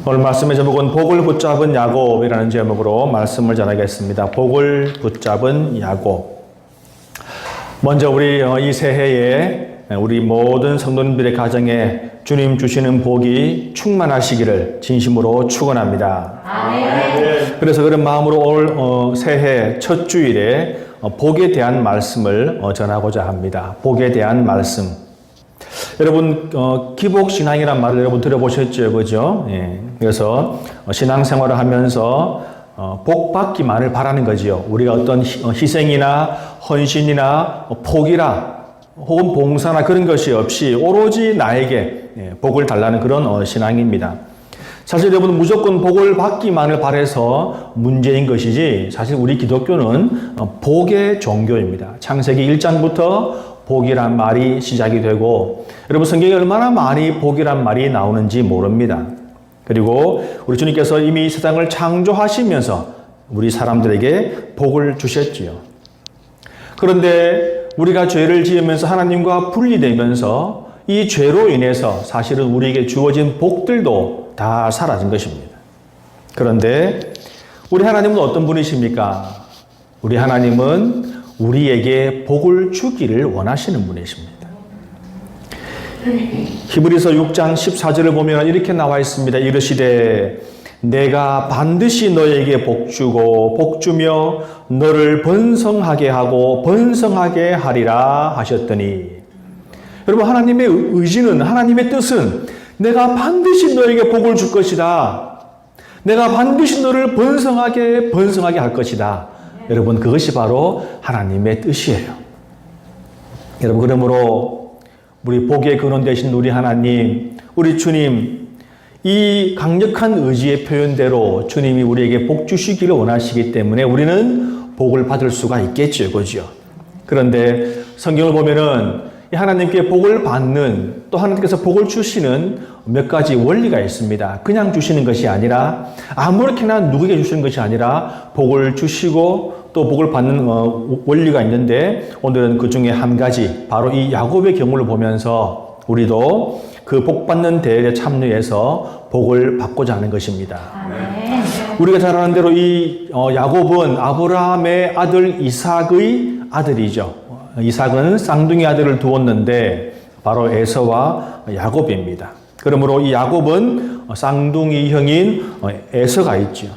오늘 말씀의 제목은 복을 붙잡은 야곱이라는 제목으로 말씀을 전하겠습니다. 복을 붙잡은 야곱. 먼저 우리 이 새해에 우리 모든 성도님들의 가정에 주님 주시는 복이 충만하시기를 진심으로 축원합니다. 아멘. 그래서 그런 마음으로 올 새해 첫 주일에 복에 대한 말씀을 전하고자 합니다. 복에 대한 말씀. 여러분 기복신앙이란 말을 여러분 들어보셨죠, 그죠? 예. 그래서 신앙생활을 하면서 복받기만을 바라는 거지요. 우리가 어떤 희생이나 헌신이나 포기라 혹은 봉사나 그런 것이 없이 오로지 나에게 복을 달라는 그런 신앙입니다. 사실 여러분 무조건 복을 받기만을 바라서 문제인 것이지, 사실 우리 기독교는 복의 종교입니다. 창세기 1장부터 복이란 말이 시작이 되고, 여러분 성경에 얼마나 많이 복이란 말이 나오는지 모릅니다. 그리고 우리 주님께서 이미 세상을 창조하시면서 우리 사람들에게 복을 주셨지요. 그런데 우리가 죄를 지으면서 하나님과 분리되면서 이 죄로 인해서 사실은 우리에게 주어진 복들도 다 사라진 것입니다. 그런데 우리 하나님은 어떤 분이십니까? 우리 하나님은 우리에게 복을 주기를 원하시는 분이십니다. 히브리서 6장 14절을 보면 이렇게 나와 있습니다. 이르시되 내가 반드시 너에게 복주고 복주며 너를 번성하게 하고 번성하게 하리라 하셨더니, 여러분 하나님의 의지는, 하나님의 뜻은 내가 반드시 너에게 복을 줄 것이다. 내가 반드시 너를 번성하게 할 것이다. 여러분 그것이 바로 하나님의 뜻이에요. 여러분 그러므로 우리 복의 근원 되신 우리 하나님, 우리 주님, 이 강력한 의지의 표현대로 주님이 우리에게 복 주시기를 원하시기 때문에 우리는 복을 받을 수가 있겠죠, 그죠? 그런데 성경을 보면은 하나님께 복을 받는, 또 하나님께서 복을 주시는 몇 가지 원리가 있습니다. 그냥 주시는 것이 아니라, 아무렇게나 누구에게 주시는 것이 아니라 복을 주시고 또 복을 받는 원리가 있는데, 오늘은 그 중에 한 가지, 바로 이 야곱의 경우를 보면서 우리도 그 복 받는 대회에 참여해서 복을 받고자 하는 것입니다. 아멘. 우리가 잘 아는 대로 이 야곱은 아브라함의 아들 이삭의 아들이죠. 이삭은 쌍둥이 아들을 두었는데 바로 에서와 야곱입니다. 그러므로 이 야곱은 쌍둥이 형인 에서가 있죠.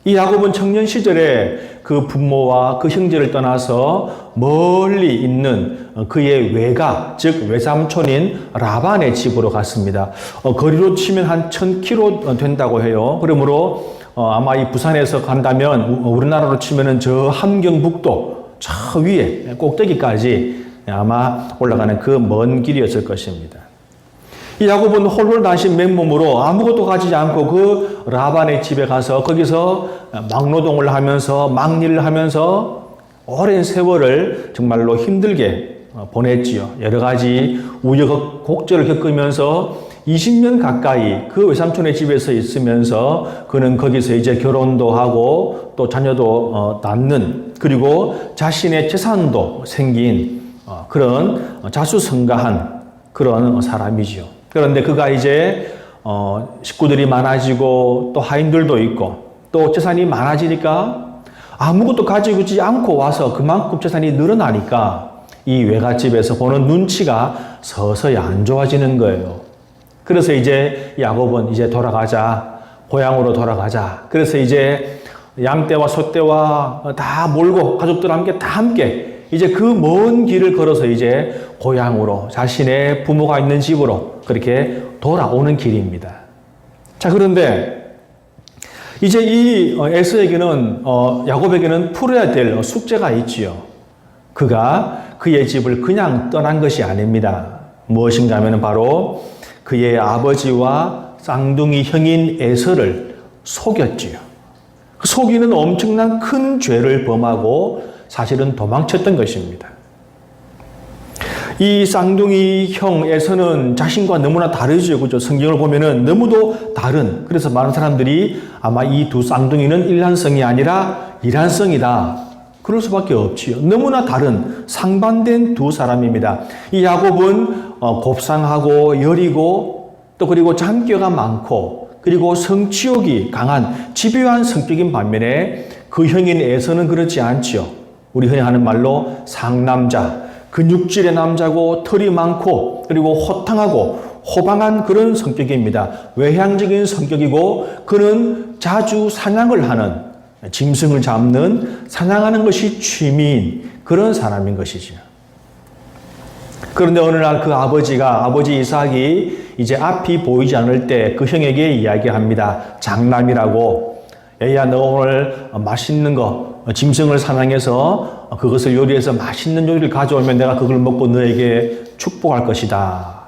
이 야곱은 청년 시절에 그 부모와 그 형제를 떠나서 멀리 있는 그의 외가, 즉 외삼촌인 라반의 집으로 갔습니다. 거리로 치면 한 1000km 된다고 해요. 그러므로 아마 이 부산에서 간다면 우리나라로 치면은 저 함경북도 저 위에 꼭대기까지 아마 올라가는 그 먼 길이었을 것입니다. 이 야곱은 홀홀단신 맨몸으로 아무것도 가지지 않고 그 라반의 집에 가서 거기서 막노동을 하면서 막일을 하면서 오랜 세월을 정말로 힘들게 보냈지요. 여러 가지 우여곡절을 겪으면서 20년 가까이 그 외삼촌의 집에서 있으면서 그는 거기서 이제 결혼도 하고 또 자녀도 낳는, 그리고 자신의 재산도 생긴 그런 자수성가한 그런 사람이지요. 그런데 그가 이제 식구들이 많아지고 또 하인들도 있고 또 재산이 많아지니까 아무것도 가지고 있지 않고 와서 그만큼 재산이 늘어나니까 이 외갓집에서 보는 눈치가 서서히 안 좋아지는 거예요. 그래서 이제 야곱은 이제 돌아가자, 고향으로 돌아가자. 그래서 이제 양떼와 소떼와 다 몰고 가족들과 함께 이제 그 먼 길을 걸어서 이제 고향으로, 자신의 부모가 있는 집으로 그렇게 돌아오는 길입니다. 자, 그런데 이제 이 에서에게는, 야곱에게는 풀어야 될 숙제가 있지요. 그가 그의 집을 그냥 떠난 것이 아닙니다. 무엇인가 하면 바로 그의 아버지와 쌍둥이 형인 에서를 속였지요. 그 속이는 엄청난 큰 죄를 범하고 사실은 도망쳤던 것입니다. 이 쌍둥이 형에서는 자신과 너무나 다르죠. 그죠? 성경을 보면은 너무도 다른, 그래서 많은 사람들이 아마 이 두 쌍둥이는 일란성이 아니라 이란성이다. 그럴 수밖에 없지요. 너무나 다른 상반된 두 사람입니다. 이 야곱은 곱상하고 여리고 또 그리고 잔꾀가 많고 그리고 성취욕이 강한 집요한 성격인 반면에 그 형인 에서는 그렇지 않지요. 우리 흔히 하는 말로 상남자, 근육질의 남자고 털이 많고 그리고 호탕하고 호방한 그런 성격입니다. 외향적인 성격이고 그는 자주 사냥을 하는, 짐승을 잡는, 사냥하는 것이 취미인 그런 사람인 것이죠. 그런데 어느 날 그 아버지 이삭이 이제 앞이 보이지 않을 때 그 형에게 이야기합니다. 장남이라고. 얘야, 너 오늘 맛있는 거, 짐승을 사냥해서 그것을 요리해서 맛있는 요리를 가져오면 내가 그걸 먹고 너에게 축복할 것이다.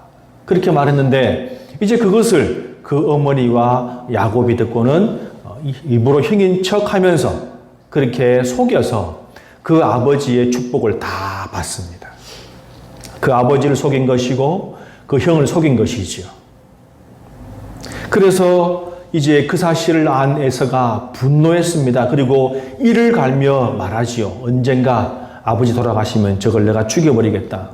그렇게 말했는데 이제 그것을 그 어머니와 야곱이 듣고는 일부러 형인 척 하면서 그렇게 속여서 그 아버지의 축복을 다 받습니다. 그 아버지를 속인 것이고 그 형을 속인 것이지요. 그래서 이제 그 사실을 안 에서가 분노했습니다. 그리고 이를 갈며 말하지요. 언젠가 아버지 돌아가시면 저걸 내가 죽여버리겠다.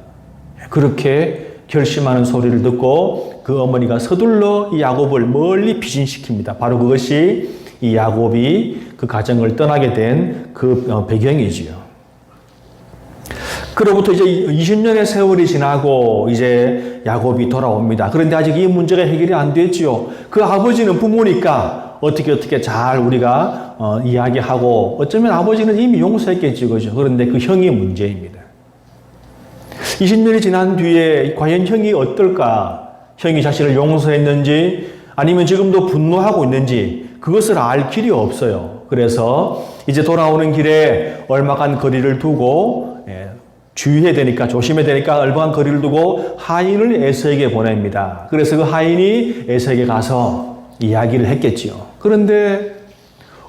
그렇게 결심하는 소리를 듣고 그 어머니가 서둘러 이 야곱을 멀리 피신시킵니다. 바로 그것이 이 야곱이 그 가정을 떠나게 된 그 배경이지요. 그로부터 이제 20년의 세월이 지나고 이제 야곱이 돌아옵니다. 그런데 아직 이 문제가 해결이 안 됐지요. 그 아버지는 부모니까 어떻게 잘 우리가 이야기하고 어쩌면 아버지는 이미 용서했겠죠. 그죠? 그런데 그 형이 문제입니다. 20년이 지난 뒤에 과연 형이 어떨까? 형이 자신을 용서했는지 아니면 지금도 분노하고 있는지 그것을 알 길이 없어요. 그래서 이제 돌아오는 길에 얼마간 거리를 두고 주의해야 되니까, 조심해야 되니까 얼마간 거리를 두고 하인을 에서에게 보냅니다. 그래서 그 하인이 에서에게 가서 이야기를 했겠지요. 그런데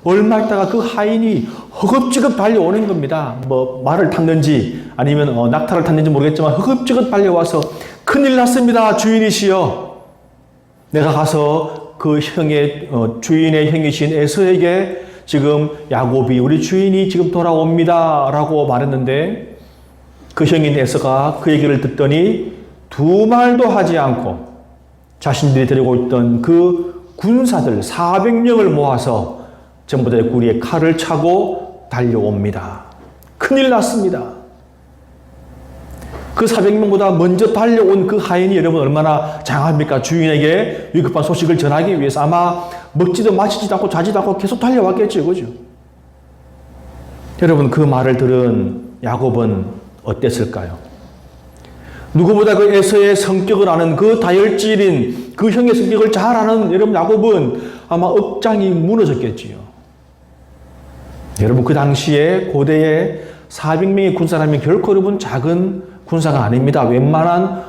얼마 있다가 그 하인이 허겁지겁 달려오는 겁니다. 뭐 말을 탔는지 아니면 낙타를 탔는지 모르겠지만 허겁지겁 달려와서 큰일 났습니다. 주인이시여. 내가 가서 그 형의 주인의 형이신 에서에게 지금 야곱이 우리 주인이 지금 돌아옵니다 라고 말했는데 그 형인 에서가 그 얘기를 듣더니 두 말도 하지 않고 자신들이 데리고 있던 그 군사들 400명을 모아서 전부 다 구리에 칼을 차고 달려옵니다. 큰일 났습니다. 그 400명보다 먼저 달려온 그 하인이 여러분 얼마나 장합니까? 주인에게 위급한 소식을 전하기 위해서 아마 먹지도 마시지도 않고 자지도 않고 계속 달려왔겠죠. 그죠? 여러분 그 말을 들은 야곱은 어땠을까요? 누구보다 그 에서의 성격을 아는 그 다혈질인 그 형의 성격을 잘 아는 여러분 야곱은 아마 억장이 무너졌겠지요. 여러분 그 당시에 고대에 400명의 군사라면 결코 여러분 작은 군사가 아닙니다. 웬만한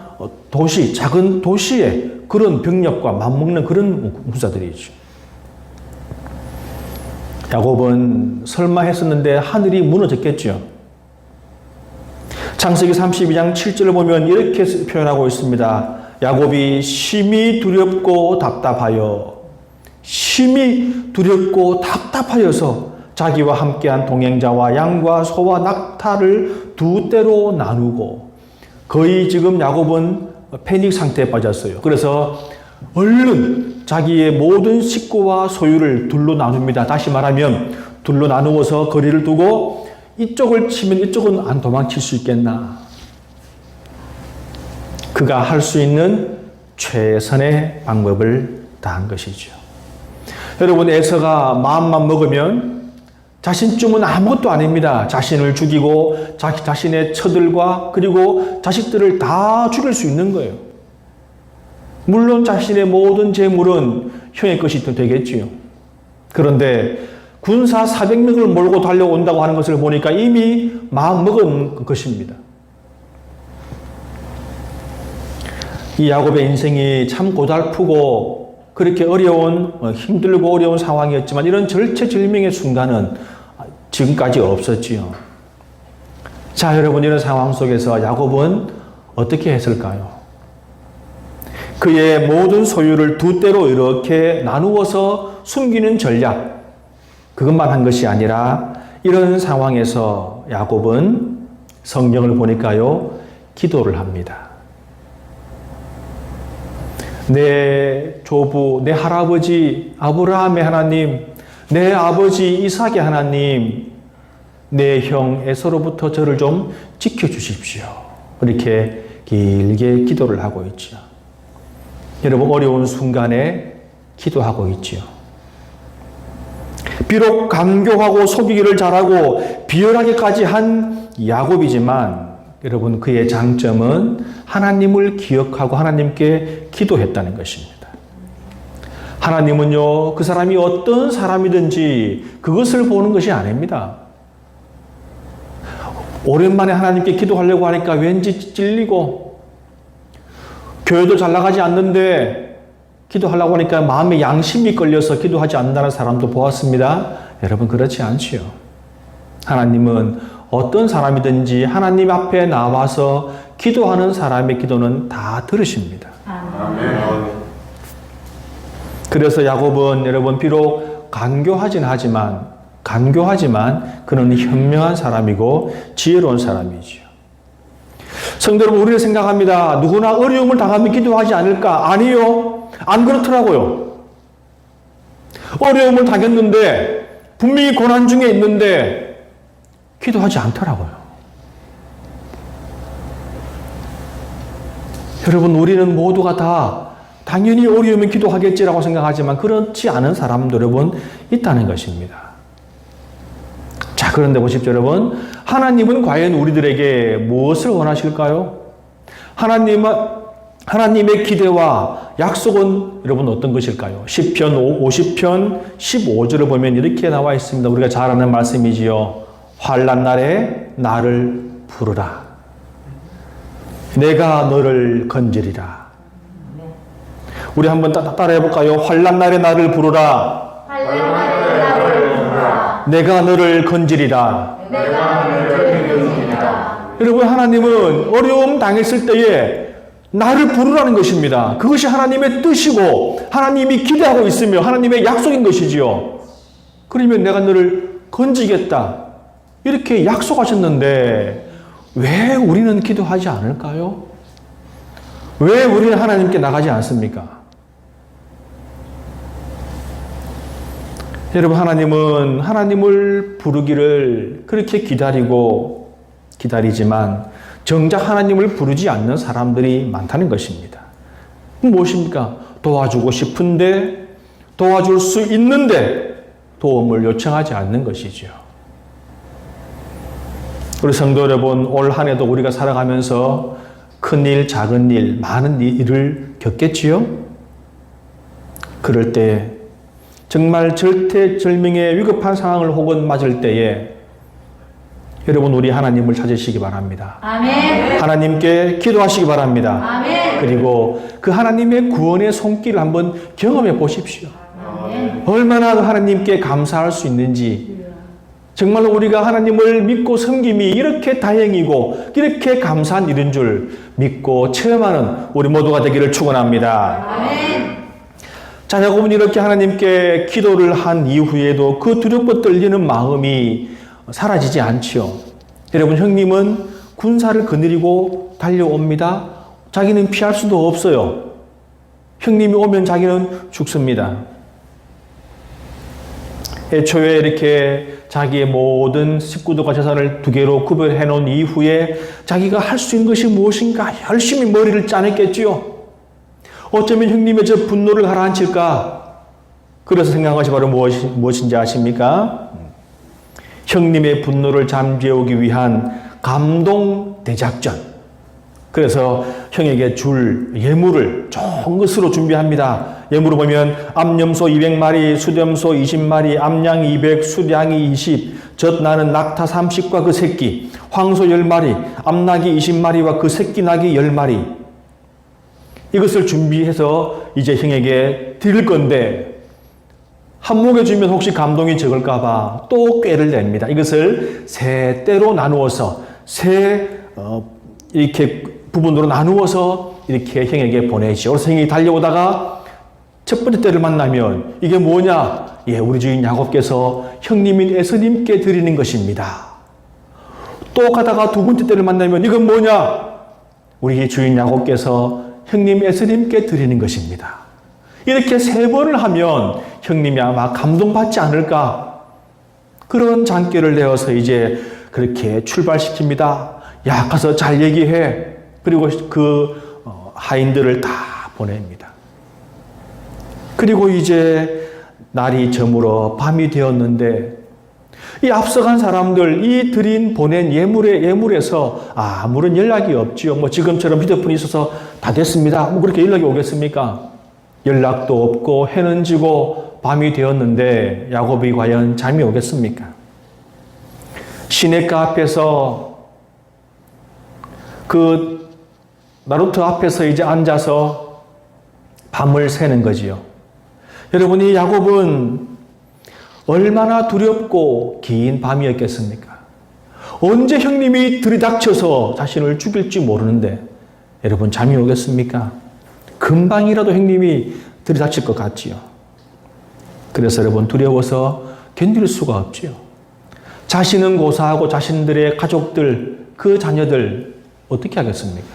도시, 작은 도시의 그런 병력과 맞먹는 그런 군사들이죠. 야곱은 설마 했었는데 하늘이 무너졌겠죠. 창세기 32장 7절을 보면 이렇게 표현하고 있습니다. 야곱이 심히 두렵고 답답하여 심히 두렵고 답답하여서 자기와 함께한 동행자와 양과 소와 낙타를 두 떼로 나누고 거의 지금 야곱은 패닉 상태에 빠졌어요. 그래서 얼른 자기의 모든 식구와 소유를 둘로 나눕니다. 다시 말하면 둘로 나누어서 거리를 두고 이쪽을 치면 이쪽은 안 도망칠 수 있겠나. 그가 할 수 있는 최선의 방법을 다한 것이죠. 여러분 에서가 마음만 먹으면 자신쯤은 아무것도 아닙니다. 자신을 죽이고 자신의 처들과 그리고 자식들을 다 죽일 수 있는 거예요. 물론 자신의 모든 재물은 형의 것이 되겠지요. 그런데 군사 400명을 몰고 달려온다고 하는 것을 보니까 이미 마음먹은 것입니다. 이 야곱의 인생이 참 고달프고 그렇게 힘들고 어려운 상황이었지만 이런 절체절명의 순간은 지금까지 없었지요. 자, 여러분 이런 상황 속에서 야곱은 어떻게 했을까요? 그의 모든 소유를 두 떼로 이렇게 나누어서 숨기는 전략, 그것만 한 것이 아니라 이런 상황에서 야곱은 성경을 보니까요, 기도를 합니다. 내 조부, 내 할아버지 아브라함의 하나님, 내 아버지 이삭의 하나님, 내 형 에서로부터 저를 좀 지켜주십시오. 이렇게 길게 기도를 하고 있죠. 여러분, 어려운 순간에 기도하고 있지요. 비록 간교하고 속이기를 잘하고 비열하게까지 한 야곱이지만 여러분, 그의 장점은 하나님을 기억하고 하나님께 기도했다는 것입니다. 하나님은요, 그 사람이 어떤 사람이든지 그것을 보는 것이 아닙니다. 오랜만에 하나님께 기도하려고 하니까 왠지 찔리고, 교회도 잘 나가지 않는데 기도하려고 하니까 마음에 양심이 걸려서 기도하지 않는다는 사람도 보았습니다. 여러분, 그렇지 않지요. 하나님은 어떤 사람이든지 하나님 앞에 나와서 기도하는 사람의 기도는 다 들으십니다. 아멘. 그래서 야곱은 여러분, 비록 간교하지만 그는 현명한 사람이고 지혜로운 사람이지요. 성도 여러분, 우리는 생각합니다. 누구나 어려움을 당하면 기도하지 않을까? 아니요. 안 그렇더라고요. 어려움을 당했는데, 분명히 고난 중에 있는데 기도하지 않더라고요. 여러분, 우리는 모두가 다 당연히 어려우면 기도하겠지라고 생각하지만 그렇지 않은 사람도 여러분 있다는 것입니다. 자, 그런데 보십시오, 여러분. 하나님은 과연 우리들에게 무엇을 원하실까요? 하나님의 기대와 약속은 여러분 어떤 것일까요? 시편 50편 15절을 보면 이렇게 나와 있습니다. 우리가 잘 아는 말씀이지요. 환난 날에 나를 부르라. 내가 너를 건지리라. 우리 한번 따라해 볼까요? 환난 날에 나를 부르라. 내가 너를 건지리라. 여러분, 하나님은 어려움 당했을 때에 나를 부르라는 것입니다. 그것이 하나님의 뜻이고 하나님이 기대하고 있으며 하나님의 약속인 것이지요. 그러면 내가 너를 건지겠다, 이렇게 약속하셨는데 왜 우리는 기도하지 않을까요? 왜 우리는 하나님께 나가지 않습니까? 여러분, 하나님은 하나님을 부르기를 그렇게 기다리지만 정작 하나님을 부르지 않는 사람들이 많다는 것입니다. 무엇입니까? 도와주고 싶은데, 도와줄 수 있는데 도움을 요청하지 않는 것이죠. 우리 성도 여러분, 올 한 해도 우리가 살아가면서 큰 일, 작은 일, 많은 일을 겪겠지요? 그럴 때 정말 절대절명의 위급한 상황을 혹은 맞을 때에 여러분, 우리 하나님을 찾으시기 바랍니다. 아멘. 하나님께 기도하시기 바랍니다. 아멘. 그리고 그 하나님의 구원의 손길을 한번 경험해 보십시오. 아멘. 얼마나 하나님께 감사할 수 있는지, 정말로 우리가 하나님을 믿고 섬김이 이렇게 다행이고 이렇게 감사한 일인 줄 믿고 체험하는 우리 모두가 되기를 축원합니다. 아멘. 자, 야곱은 이렇게 하나님께 기도를 한 이후에도 그 두렵고 떨리는 마음이 사라지지 않지요. 여러분, 형님은 군사를 거느리고 달려옵니다. 자기는 피할 수도 없어요. 형님이 오면 자기는 죽습니다. 애초에 이렇게 자기의 모든 식구들과 재산을 두 개로 구별해 놓은 이후에 자기가 할 수 있는 것이 무엇인가 열심히 머리를 짜냈겠지요. 어쩌면 형님의 저 분노를 가라앉힐까? 그래서 생각한 것이 바로 무엇인지 아십니까? 형님의 분노를 잠재우기 위한 감동 대작전. 그래서 형에게 줄 예물을 좋은 것으로 준비합니다. 예물을 보면 암염소 200마리, 수렴소 20마리, 암양 200, 수량이 20, 젖나는 낙타 30과 그 새끼, 황소 10마리, 암낙이 20마리와 그 새끼 낙이 10마리. 이것을 준비해서 이제 형에게 드릴 건데, 한몫에 주면 혹시 감동이 적을까봐 또 꾀를 냅니다. 이것을 세 때로 나누어서, 이렇게 부분으로 나누어서 이렇게 형에게 보내죠. 그래서 형이 달려오다가 첫 번째 때를 만나면 이게 뭐냐? 예, 우리 주인 야곱께서 형님인 에서님께 드리는 것입니다. 또 가다가 두 번째 때를 만나면 이건 뭐냐? 우리 주인 야곱께서 형님 에서님께 드리는 것입니다. 이렇게 3번을 하면 형님이 아마 감동받지 않을까? 그런 장기를 내어서 이제 그렇게 출발시킵니다. 야, 가서 잘 얘기해. 그리고 그 하인들을 다 보냅니다. 그리고 이제 날이 저물어 밤이 되었는데 이 앞서간 사람들, 이 보낸 예물에서 아무런 연락이 없지요. 뭐 지금처럼 휴대폰이 있어서 다 됐습니다. 뭐 그렇게 연락이 오겠습니까? 연락도 없고 해는 지고 밤이 되었는데 야곱이 과연 잠이 오겠습니까? 시냇가 앞에서 그 나루터 앞에서 이제 앉아서 밤을 새는 거지요. 여러분, 이 야곱은 얼마나 두렵고 긴 밤이었겠습니까? 언제 형님이 들이닥쳐서 자신을 죽일지 모르는데 여러분 잠이 오겠습니까? 금방이라도 형님이 들이닥칠 것 같지요. 그래서 여러분 두려워서 견딜 수가 없지요. 자신은 고사하고 자신들의 가족들, 그 자녀들 어떻게 하겠습니까?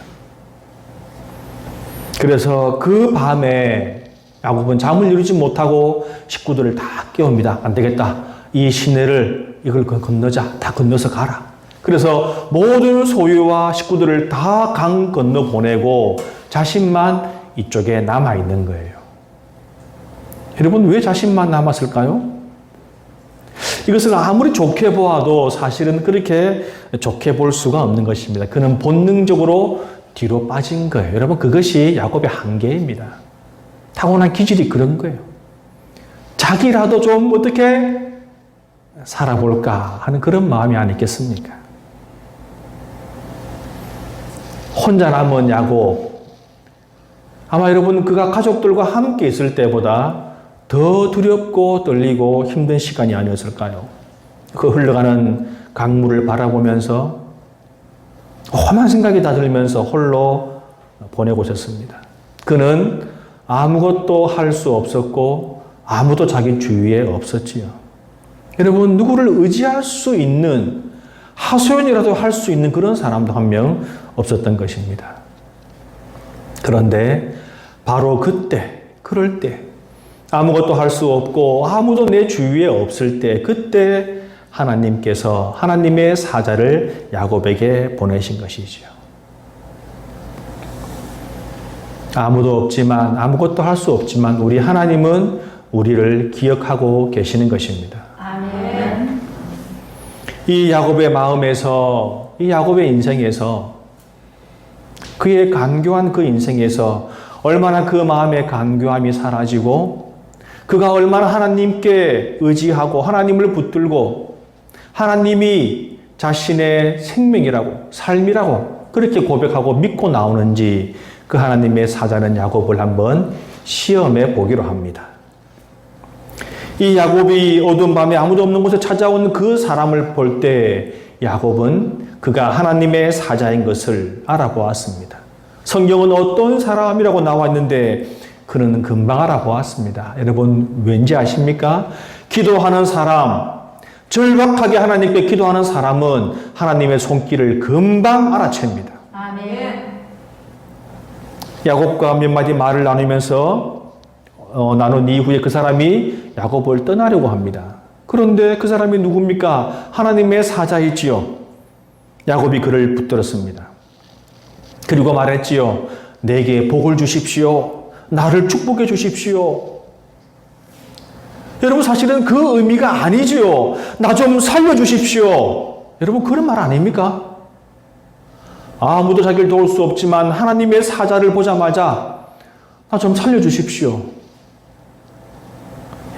그래서 그 밤에 야곱은 잠을 이루지 못하고 식구들을 다 깨웁니다. 안 되겠다. 이 시내를 이걸 건너자. 다 건너서 가라. 그래서 모든 소유와 식구들을 다 강 건너 보내고 자신만 이쪽에 남아 있는 거예요. 여러분, 왜 자신만 남았을까요? 이것을 아무리 좋게 보아도 사실은 그렇게 좋게 볼 수가 없는 것입니다. 그는 본능적으로 뒤로 빠진 거예요. 여러분, 그것이 야곱의 한계입니다. 타고난 기질이 그런 거예요. 자기라도 좀 어떻게 살아볼까 하는 그런 마음이 아니겠습니까? 혼자 남은 야곱, 아마 여러분 그가 가족들과 함께 있을 때보다 더 두렵고 떨리고 힘든 시간이 아니었을까요? 그 흘러가는 강물을 바라보면서 험한 생각이 다 들면서 홀로 보내고 있었습니다. 그는 아무것도 할 수 없었고 아무도 자기 주위에 없었지요. 여러분, 누구를 의지할 수 있는, 하소연이라도 할 수 있는 그런 사람도 한 명 없었던 것입니다. 그런데 바로 그때, 그럴 때, 아무것도 할 수 없고 아무도 내 주위에 없을 때, 그때 하나님께서 하나님의 사자를 야곱에게 보내신 것이지요. 아무도 없지만, 아무것도 할 수 없지만 우리 하나님은 우리를 기억하고 계시는 것입니다. 아멘. 이 야곱의 마음에서, 이 야곱의 인생에서, 그의 간교한 그 인생에서 얼마나 그 마음의 간교함이 사라지고 그가 얼마나 하나님께 의지하고 하나님을 붙들고 하나님이 자신의 생명이라고, 삶이라고 그렇게 고백하고 믿고 나오는지 그 하나님의 사자는 야곱을 한번 시험해 보기로 합니다. 이 야곱이 어두운 밤에 아무도 없는 곳에 찾아온 그 사람을 볼 때 야곱은 그가 하나님의 사자인 것을 알아보았습니다. 성경은 어떤 사람이라고 나와 있는데 그는 금방 알아보았습니다. 여러분 왠지 아십니까? 기도하는 사람, 절박하게 하나님께 기도하는 사람은 하나님의 손길을 금방 알아챕니다. 아멘. 야곱과 몇 마디 말을 나누면서 나눈 이후에 그 사람이 야곱을 떠나려고 합니다. 그런데 그 사람이 누굽니까? 하나님의 사자이지요. 야곱이 그를 붙들었습니다. 그리고 말했지요. 내게 복을 주십시오. 나를 축복해 주십시오. 여러분 사실은 그 의미가 아니지요. 나 좀 살려주십시오. 여러분 그런 말 아닙니까? 아무도 자기를 도울 수 없지만 하나님의 사자를 보자마자 나 좀 살려주십시오.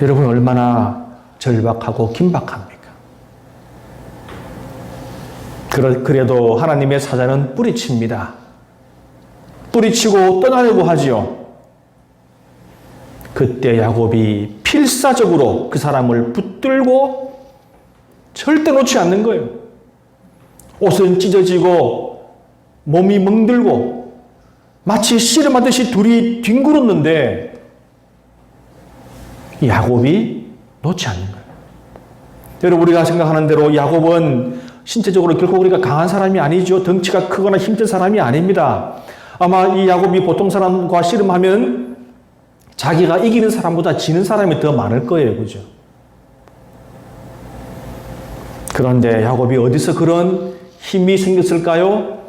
여러분 얼마나 절박하고 긴박합니까? 그래도 하나님의 사자는 뿌리칩니다. 뿌리치고 떠나려고 하지요. 그때 야곱이 필사적으로 그 사람을 붙들고 절대 놓지 않는 거예요. 옷은 찢어지고 몸이 멍들고 마치 씨름하듯이 둘이 뒹굴었는데 야곱이 놓지 않는 거예요. 여러분 우리가 생각하는 대로 야곱은 신체적으로 결코 우리가 강한 사람이 아니죠. 덩치가 크거나 힘든 사람이 아닙니다. 아마 이 야곱이 보통 사람과 씨름하면 자기가 이기는 사람보다 지는 사람이 더 많을 거예요. 그죠? 그런데 야곱이 어디서 그런 힘이 생겼을까요?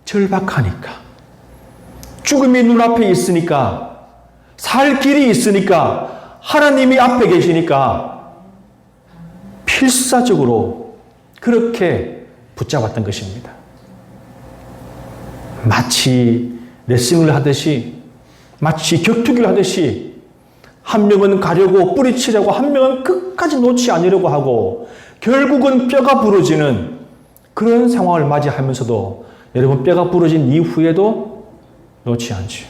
절박하니까. 죽음이 눈앞에 있으니까. 살 길이 있으니까. 하나님이 앞에 계시니까. 필사적으로 그렇게 붙잡았던 것입니다. 마치 레슬링을 하듯이, 마치 격투기를 하듯이 한 명은 가려고 뿌리치려고 한 명은 끝까지 놓지 않으려고 하고 결국은 뼈가 부러지는 그런 상황을 맞이하면서도 여러분 뼈가 부러진 이후에도 놓지 않죠.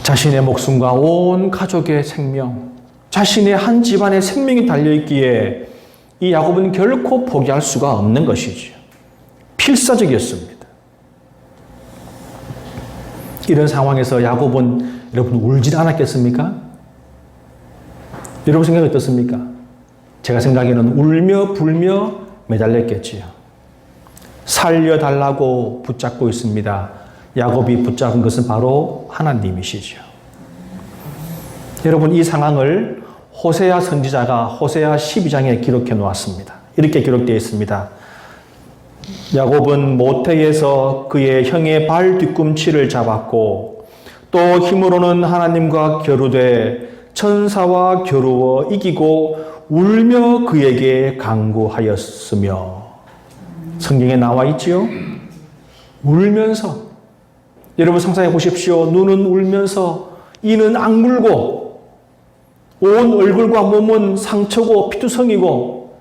자신의 목숨과 온 가족의 생명, 자신의 한 집안의 생명이 달려있기에 이 야곱은 결코 포기할 수가 없는 것이죠. 필사적이었습니다. 이런 상황에서 야곱은 여러분 울지 않았겠습니까? 여러분 생각이 어떻습니까? 제가 생각에는 울며 불며 매달렸겠지요. 살려달라고 붙잡고 있습니다. 야곱이 붙잡은 것은 바로 하나님이시죠. 여러분 이 상황을 호세아 선지자가 호세아 12장에 기록해 놓았습니다. 이렇게 기록되어 있습니다. 야곱은 모태에서 그의 형의 발 뒤꿈치를 잡았고 또 힘으로는 하나님과 겨루되 천사와 겨루어 이기고 울며 그에게 간구하였으며. 성경에 나와 있지요? 울면서. 여러분 상상해 보십시오. 눈은 울면서 이는 악물고 온 얼굴과 몸은 상처고 피투성이고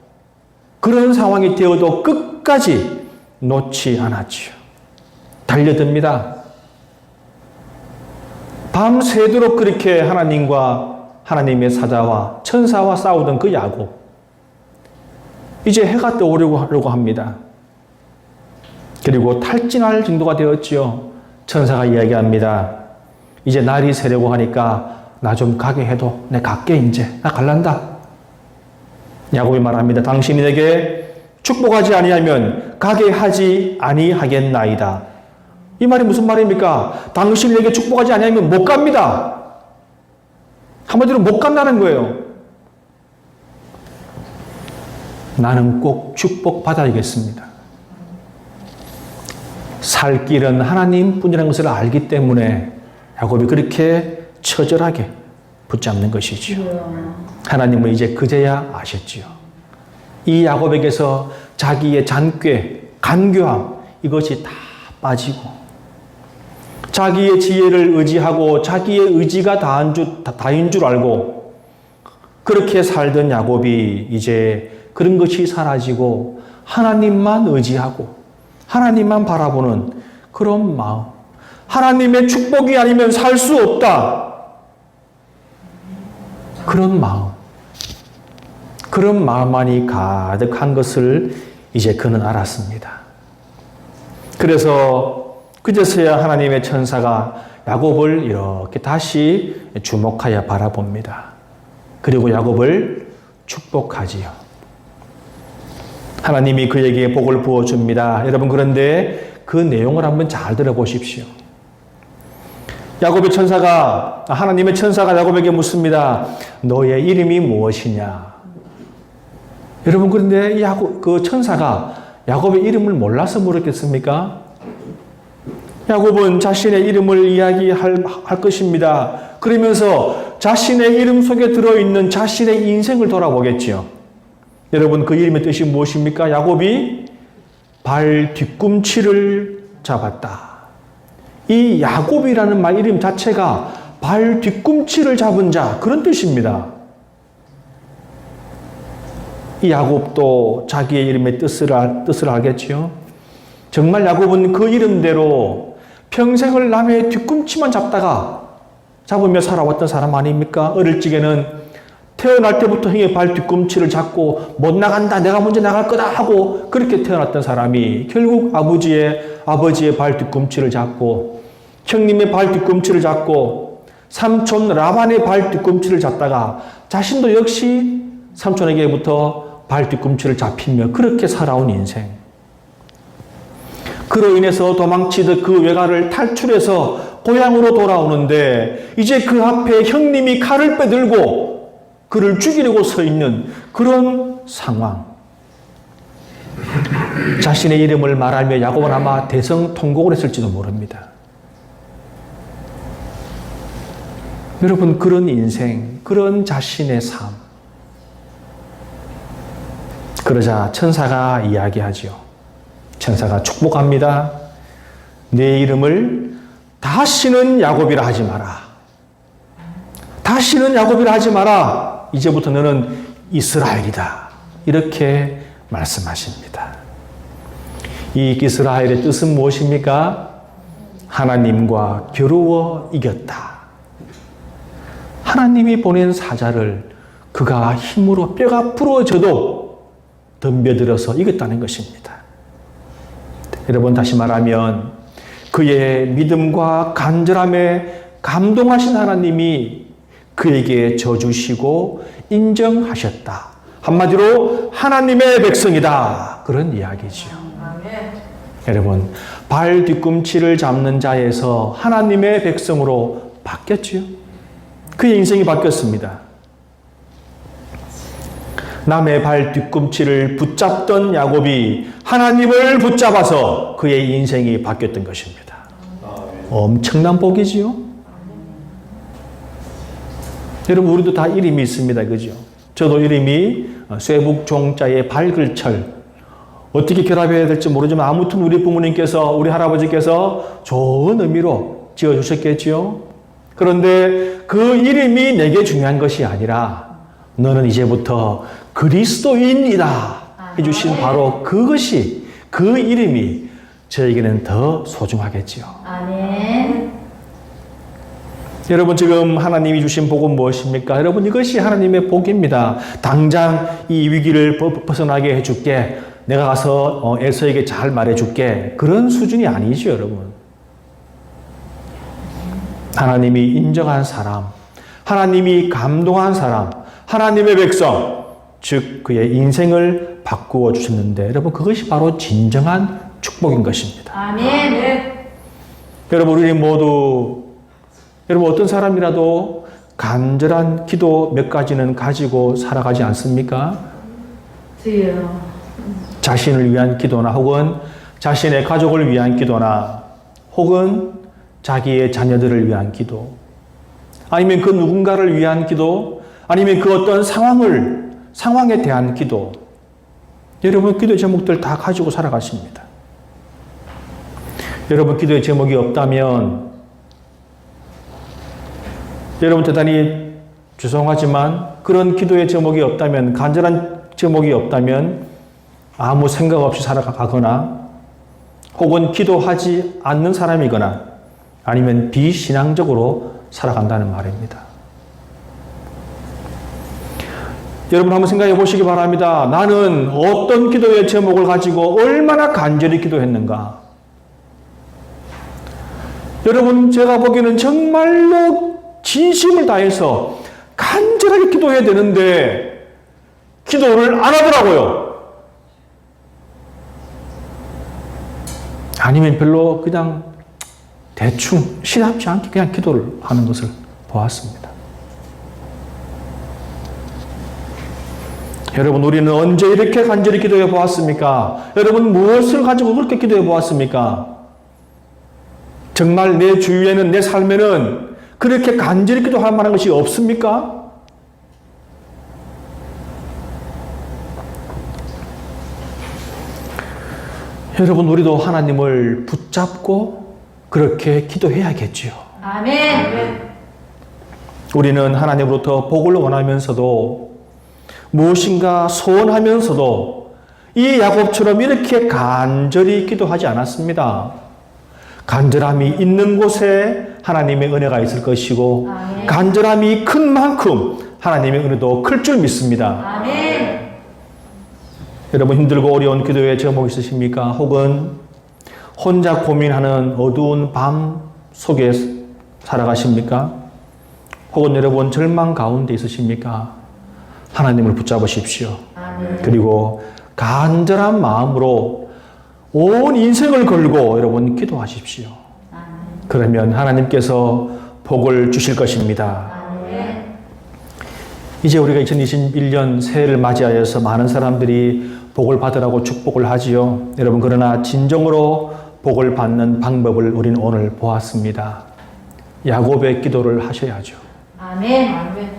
그런 상황이 되어도 끝까지 놓지 않았지요. 달려듭니다. 밤새도록 그렇게 하나님의 사자와 천사와 싸우던 그 야곱. 이제 해가 떠오르려고 합니다. 그리고 탈진할 정도가 되었지요. 천사가 이야기합니다. 이제 날이 새려고 하니까 나 좀 가게 해도 내 갈게 이제. 나 갈란다. 야곱이 말합니다. 당신이 내게 축복하지 아니하면 가게 하지 아니하겠나이다. 이 말이 무슨 말입니까? 당신이 내게 축복하지 아니하면 못 갑니다. 한마디로 못 간다는 거예요. 나는 꼭 축복받아야겠습니다. 살 길은 하나님뿐이라는 것을 알기 때문에 야곱이 그렇게 처절하게 붙잡는 것이지요. 하나님은 이제 그제야 아셨지요. 이 야곱에게서 자기의 잔꾀, 간교함 이것이 다 빠지고 자기의 지혜를 의지하고 자기의 의지가 다인 줄 알고 그렇게 살던 야곱이 이제 그런 것이 사라지고 하나님만 의지하고 하나님만 바라보는 그런 마음. 하나님의 축복이 아니면 살 수 없다. 그런 마음. 그런 마음만이 가득한 것을 이제 그는 알았습니다. 그래서 그제서야 하나님의 천사가 야곱을 이렇게 다시 주목하여 바라봅니다. 그리고 야곱을 축복하지요. 하나님이 그에게 복을 부어줍니다. 여러분 그런데 그 내용을 한번 잘 들어보십시오. 하나님의 천사가 야곱에게 묻습니다. 너의 이름이 무엇이냐? 여러분 그런데 그 천사가 야곱의 이름을 몰라서 물었겠습니까? 야곱은 자신의 이름을 이야기할 것입니다. 그러면서 자신의 이름 속에 들어있는 자신의 인생을 돌아보겠지요. 여러분 그 이름의 뜻이 무엇입니까? 야곱이 발 뒤꿈치를 잡았다. 이 야곱이라는 말 이름 자체가 발 뒤꿈치를 잡은 자 그런 뜻입니다. 이 야곱도 자기의 이름의 뜻을 알겠지요. 정말 야곱은 그 이름대로 평생을 남의 뒤꿈치만 잡으며 살아왔던 사람 아닙니까? 어릴 적에는 태어날 때부터 형의 발 뒤꿈치를 잡고 못 나간다, 내가 먼저 나갈 거다 하고 그렇게 태어났던 사람이 결국 아버지의 발 뒤꿈치를 잡고 형님의 발 뒤꿈치를 잡고 삼촌 라반의 발 뒤꿈치를 잡다가 자신도 역시 삼촌에게부터 발 뒤꿈치를 잡히며 그렇게 살아온 인생. 그로 인해서 도망치듯 그 외가를 탈출해서 고향으로 돌아오는데 이제 그 앞에 형님이 칼을 빼들고 그를 죽이려고 서 있는 그런 상황. 자신의 이름을 말하며 야곱은 아마 대성통곡을 했을지도 모릅니다. 여러분, 그런 인생, 그런 자신의 삶. 그러자 천사가 이야기하죠. 천사가 축복합니다. 내 이름을 다시는 야곱이라 하지 마라. 다시는 야곱이라 하지 마라. 이제부터 너는 이스라엘이다. 이렇게 말씀하십니다. 이 이스라엘의 뜻은 무엇입니까? 하나님과 겨루어 이겼다. 하나님이 보낸 사자를 그가 힘으로 뼈가 부러져도 덤벼들어서 이겼다는 것입니다. 여러분, 다시 말하면 그의 믿음과 간절함에 감동하신 하나님이 그에게 져주시고 인정하셨다. 한마디로 하나님의 백성이다. 그런 이야기지요. 아멘. 여러분, 발 뒤꿈치를 잡는 자에서 하나님의 백성으로 바뀌었지요. 그의 인생이 바뀌었습니다. 남의 발 뒤꿈치를 붙잡던 야곱이 하나님을 붙잡아서 그의 인생이 바뀌었던 것입니다. 엄청난 복이지요. 여러분, 우리도 다 이름이 있습니다. 그죠? 저도 이름이 쇠북종자의 발글철. 어떻게 결합해야 될지 모르지만 아무튼 우리 부모님께서, 우리 할아버지께서 좋은 의미로 지어주셨겠지요. 그런데 그 이름이 내게 중요한 것이 아니라 너는 이제부터 그리스도인이다 해주신 바로 그것이, 그 이름이 저에게는 더 소중하겠지요. 아멘. 여러분, 지금 하나님이 주신 복은 무엇입니까? 여러분, 이것이 하나님의 복입니다. 당장 이 위기를 벗어나게 해줄게. 내가 가서 에서에게 잘 말해줄게. 그런 수준이 아니죠, 여러분. 하나님이 인정한 사람, 하나님이 감동한 사람, 하나님의 백성, 즉 그의 인생을 바꾸어 주셨는데 여러분, 그것이 바로 진정한 축복인 것입니다. 아멘. 여러분, 우리 모두, 여러분, 어떤 사람이라도 간절한 기도 몇 가지는 가지고 살아가지 않습니까? 주여. 자신을 위한 기도나 혹은 자신의 가족을 위한 기도나 혹은 자기의 자녀들을 위한 기도, 아니면 그 누군가를 위한 기도, 아니면 그 어떤 상황에 대한 기도. 여러분, 기도의 제목들 다 가지고 살아가십니다. 여러분, 기도의 제목이 없다면, 여러분, 대단히 죄송하지만 그런 기도의 제목이 없다면, 간절한 제목이 없다면 아무 생각 없이 살아가거나 혹은 기도하지 않는 사람이거나 아니면 비신앙적으로 살아간다는 말입니다. 여러분, 한번 생각해 보시기 바랍니다. 나는 어떤 기도의 제목을 가지고 얼마나 간절히 기도했는가? 여러분, 제가 보기에는 정말로 진심을 다해서 간절하게 기도해야 되는데 기도를 안 하더라고요. 아니면 별로 그냥 대충 시답지 않게 그냥 기도를 하는 것을 보았습니다. 여러분, 우리는 언제 이렇게 간절히 기도해 보았습니까? 여러분, 무엇을 가지고 그렇게 기도해 보았습니까? 정말 내 주위에는, 내 삶에는 그렇게 간절히 기도할 만한 것이 없습니까? 여러분, 우리도 하나님을 붙잡고 그렇게 기도해야겠지요. 아멘. 우리는 하나님으로부터 복을 원하면서도 무엇인가 소원하면서도 이 야곱처럼 이렇게 간절히 기도하지 않았습니다. 간절함이 있는 곳에 하나님의 은혜가 있을 것이고 아멘. 간절함이 큰 만큼 하나님의 은혜도 클 줄 믿습니다. 아멘. 여러분, 힘들고 어려운 기도의 제목 있으십니까? 혹은 혼자 고민하는 어두운 밤 속에 살아가십니까? 혹은 여러분, 절망 가운데 있으십니까? 하나님을 붙잡으십시오. 아멘. 그리고 간절한 마음으로 온 인생을 걸고 여러분 기도하십시오. 그러면 하나님께서 복을 주실 것입니다. 아멘. 이제 우리가 2021년 새해를 맞이하여서 많은 사람들이 복을 받으라고 축복을 하지요. 여러분, 그러나 진정으로 복을 받는 방법을 우리는 오늘 보았습니다. 야곱의 기도를 하셔야죠. 아멘. 아멘.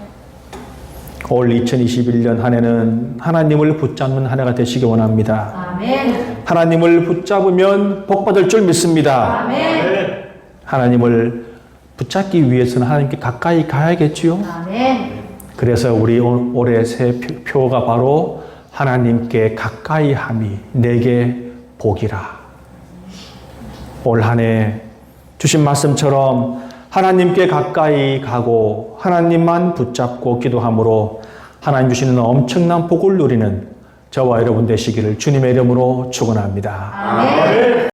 올 2021년 한 해는 하나님을 붙잡는 한 해가 되시기 원합니다. 아멘. 하나님을 붙잡으면 복 받을 줄 믿습니다. 아멘. 하나님을 붙잡기 위해서는 하나님께 가까이 가야겠지요. 아멘. 그래서 우리 올해 새 표가 바로 하나님께 가까이 함이 내게 복이라. 올 한 해 주신 말씀처럼 하나님께 가까이 가고 하나님만 붙잡고 기도함으로 하나님 주시는 엄청난 복을 누리는 저와 여러분 되시기를 주님의 이름으로 축원합니다. 아멘.